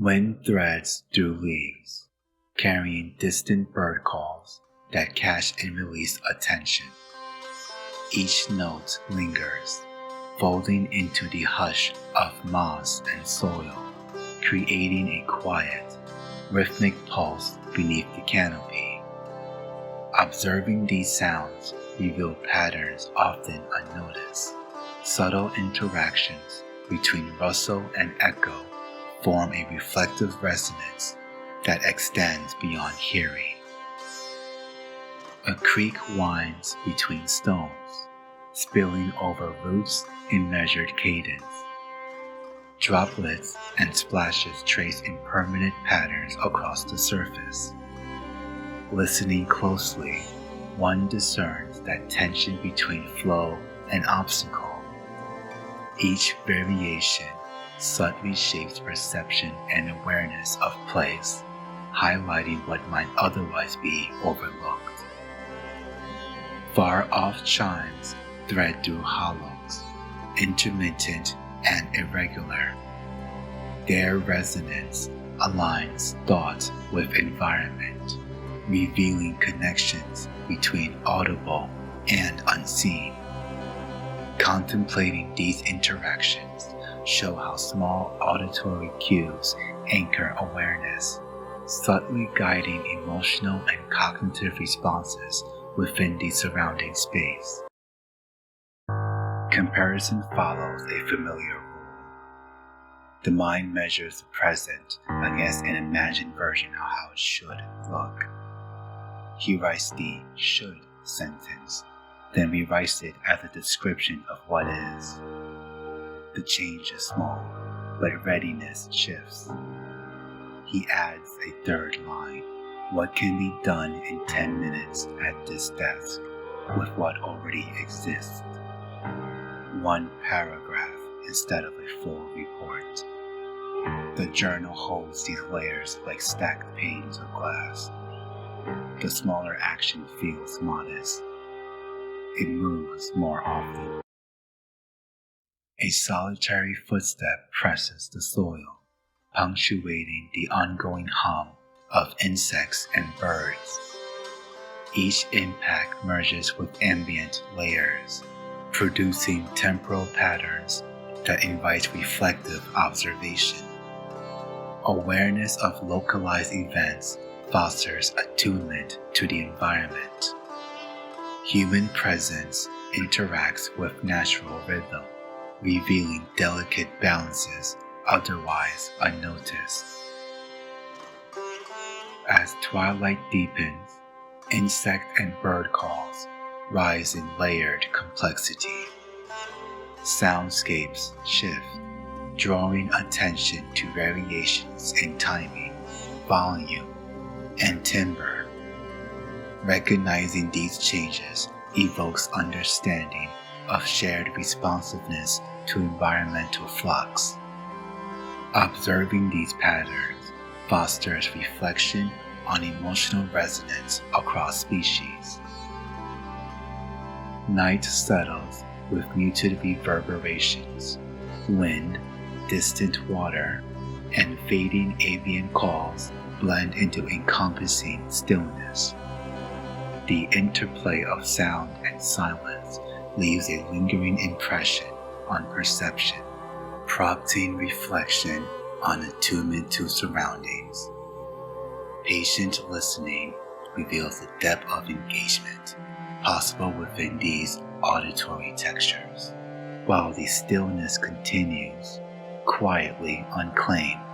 Wind threads through leaves, carrying distant bird calls that catch and release attention. Each note lingers, folding into the hush of moss and soil, creating a quiet, rhythmic pulse beneath the canopy. Observing these sounds reveal patterns often unnoticed. Subtle interactions between rustle and echo form a reflective resonance that extends beyond hearing. A creek winds between stones, spilling over roots in measured cadence. Droplets and splashes trace impermanent patterns across the surface. Listening closely, one discerns that tension between flow and obstacle. Each variation subtly shapes perception and awareness of place, highlighting what might otherwise be overlooked. Far-off chimes thread through hollows, intermittent and irregular. Their resonance aligns thought with environment, revealing connections between audible and unseen. Contemplating these interactions show how small auditory cues anchor awareness, subtly guiding emotional and cognitive responses within the surrounding space. Comparison follows a familiar rule. The mind measures the present against an imagined version of how it should look. He writes the should sentence, then rewrites it as a description of what is. The change is small, but readiness shifts. He adds a third line. What can be done in 10 minutes at this desk with what already exists? One paragraph instead of a full report. The journal holds these layers like stacked panes of glass. The smaller action feels modest. It moves more often. A solitary footstep presses the soil, punctuating the ongoing hum of insects and birds. Each impact merges with ambient layers, producing temporal patterns that invite reflective observation. Awareness of localized events fosters attunement to the environment. Human presence interacts with natural rhythm, revealing delicate balances otherwise unnoticed. As twilight deepens, insect and bird calls rise in layered complexity. Soundscapes shift, drawing attention to variations in timing, volume, and timbre. Recognizing these changes evokes understanding of shared responsiveness to environmental flux. Observing these patterns fosters reflection on emotional resonance across species. Night settles with muted reverberations. Wind, distant water, and fading avian calls blend into encompassing stillness. The interplay of sound and silence leaves a lingering impression on perception, prompting reflection on attunement to surroundings. Patient listening reveals the depth of engagement possible within these auditory textures, while the stillness continues, quietly unclaimed.